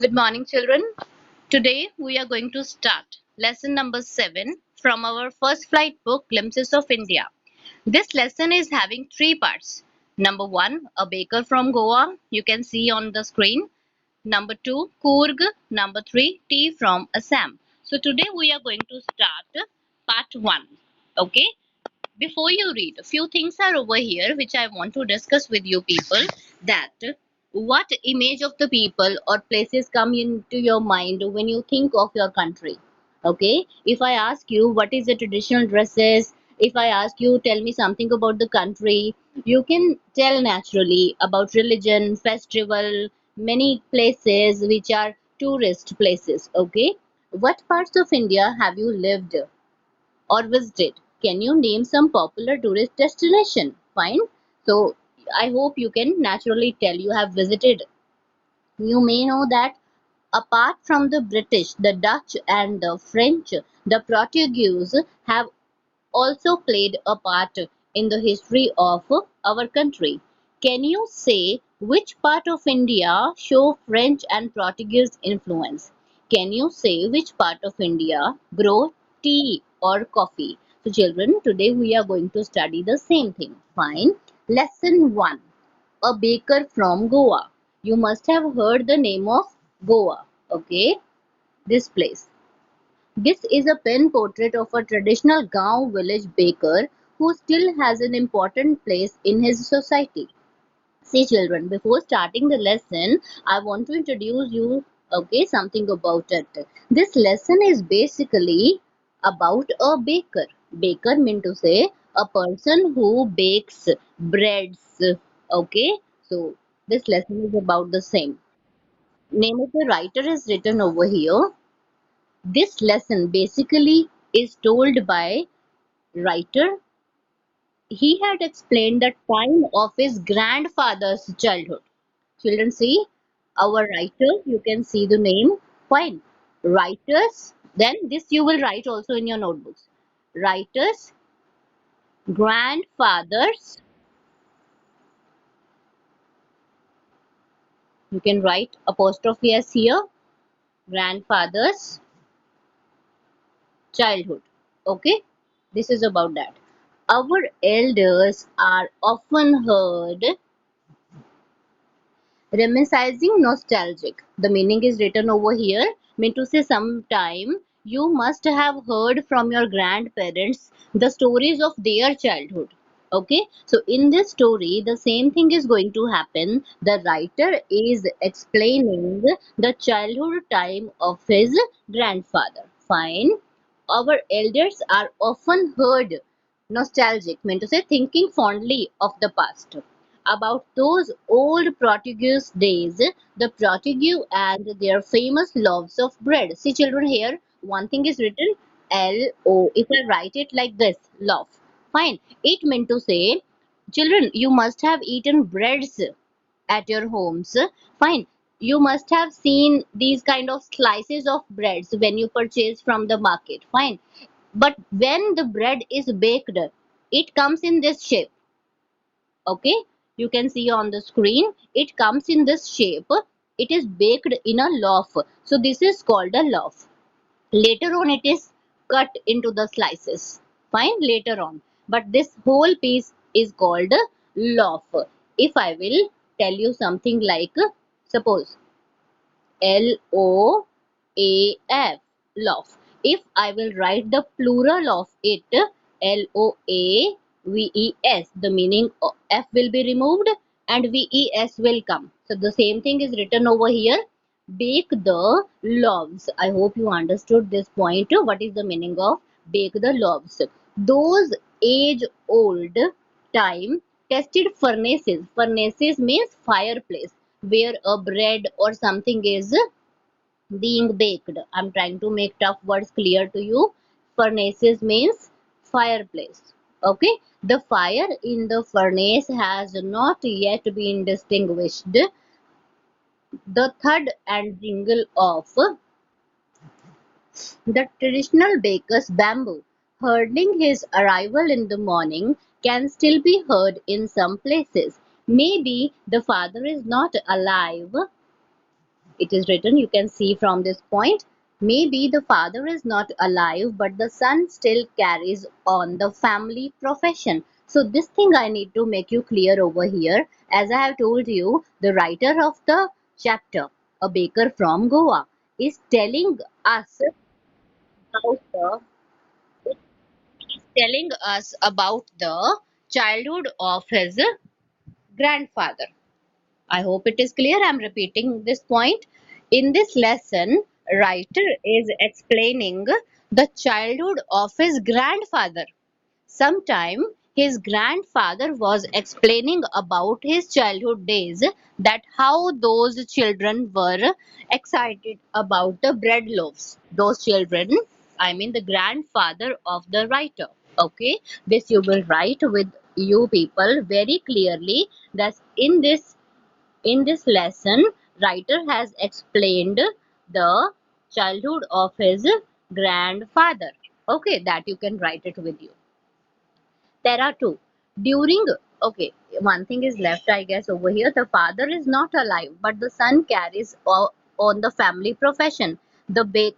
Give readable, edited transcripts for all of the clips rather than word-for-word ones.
Good morning, children. Today we are going to start lesson number 7 from our first flight book, Glimpses of India. This lesson is having three parts. Number 1, a baker from Goa, you can see on the screen. Number 2, Coorg. Number 3, tea from Assam. So today we are going to start part 1. Okay? Before you read, a few things are over here which I want to discuss with you people, that what image of the people or places come into your mind when you think of your country. Okay, if I ask you what is the traditional dresses, if I ask you tell me something about the country, you can tell naturally about religion, festival, many places which are tourist places. Okay, what parts of India have you lived or visited? Can you name some popular tourist destination? Fine. So I hope you can naturally tell you have visited. You may know that apart from the British, the Dutch and the French, the Portuguese have also played a part in the history of our country. Can you say which part of India show French and Portuguese influence? Can you say which part of India grow tea or coffee? So children, today we are going to study the same thing. Fine. Lesson 1. A baker from Goa. You must have heard the name of Goa. Okay, this place. This is a pen portrait of a traditional Gaon village baker who still has an important place in his society. See children, before starting the lesson, I want to introduce you something about it. This lesson is basically about a baker. Baker mean to say a person who bakes breads. Okay, so this lesson is about the same. Name of the writer is written over here. This lesson basically is told by writer. He had explained the time of his grandfather's childhood. Children, see our writer, you can see the name. Fine. Writers, then this you will write also in your notebooks. Writers, grandfathers, you can write apostrophe s here, grandfather's childhood. Okay, this is about that. Our elders are often heard reminiscing nostalgic. The meaning is written over here. Mean to say sometime you must have heard from your grandparents the stories of their childhood. Okay, so in this story, the same thing is going to happen. The writer is explaining the childhood time of his grandfather. Fine. Our elders are often heard nostalgic, meant to say thinking fondly of the past. About those old Portuguese days, the Portuguese and their famous loaves of bread. See children here, one thing is written L-O. If I write it like this, loaf. Fine. It meant to say, children, you must have eaten breads at your homes. Fine. You must have seen these kind of slices of breads when you purchase from the market. Fine. But when the bread is baked, it comes in this shape. Okay, you can see on the screen, it comes in this shape. It is baked in a loaf. So this is called a loaf. Later on, it is cut into the slices. Fine, later on. But this whole piece is called a loaf. If I will tell you something like, suppose L-O-A-F, loaf. If I will write the plural of it, L-O-A-V-E-S, the meaning of F will be removed and V-E-S will come. So the same thing is written over here. Bake the loaves. I hope you understood this point. What is the meaning of bake the loaves? Those age-old time tested furnaces. Furnaces means fireplace where a bread or something is being baked. I'm trying to make tough words clear to you. Furnaces means fireplace. Okay, the fire in the furnace has not yet been distinguished. The thud and jingle of the traditional baker's bamboo heralding his arrival in the morning can still be heard in some places. Maybe the father is not alive It is written, you can see from this point, maybe the father is not alive, but the son still carries on the family profession. So this thing I need to make you clear over here. As I have told you, the writer of the chapter, a baker from Goa, is telling us about the childhood of his grandfather. I hope it is clear. I'm repeating this point. In this lesson, writer is explaining the childhood of his grandfather. Sometime his grandfather was explaining about his childhood days, that how those children were excited about the bread loaves. Those children, I mean the grandfather of the writer. Okay, this you will write with you people very clearly, that in this lesson, writer has explained the childhood of his grandfather. Okay, that you can write it with you. There are two. During, okay, one thing is left, I guess, over here. The father is not alive, but the son carries on the family profession.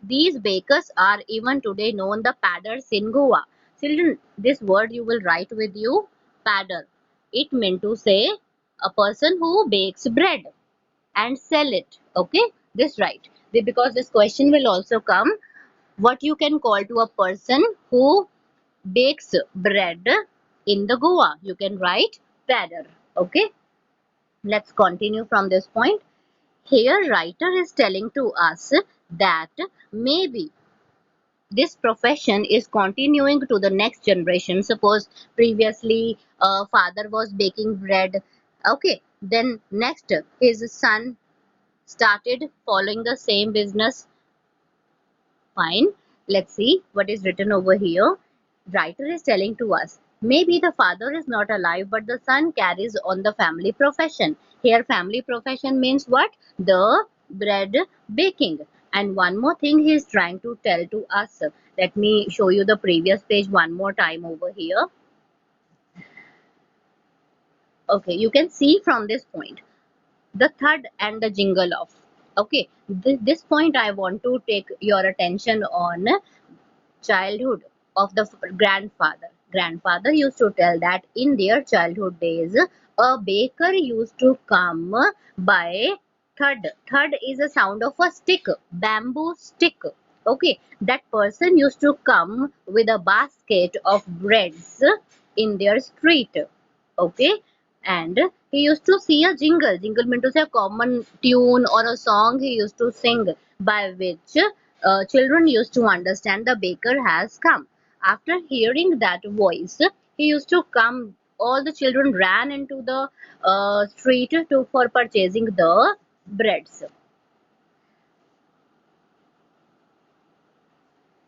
These bakers are even today known the padders in Goa. Children, this word you will write with you, padder. It meant to say a person who bakes bread and sell it. Okay, this right. Because this question will also come, what you can call to a person who bakes bread in the Goa. You can write padder. Okay, let's continue from this point. Here, writer is telling to us that maybe this profession is continuing to the next generation. Suppose previously father was baking bread. Okay, then next his son started following the same business. Fine. Let's see what is written over here. Writer is telling to us, maybe the father is not alive, but the son carries on the family profession. Here, family profession means what? The bread baking. And one more thing he is trying to tell to us. Let me show you the previous page one more time over here. Okay, you can see from this point the third and the jingle off. Okay, this point I want to take your attention on childhood of the grandfather. Grandfather used to tell that in their childhood days, a baker used to come by thud. Thud is a sound of a stick, bamboo stick. Okay, that person used to come with a basket of breads in their street. Okay, and he used to see a jingle. Jingle meant to say a common tune or a song he used to sing, by which children used to understand the baker has come. After hearing that voice, he used to come. All the children ran into the street to for purchasing the breads.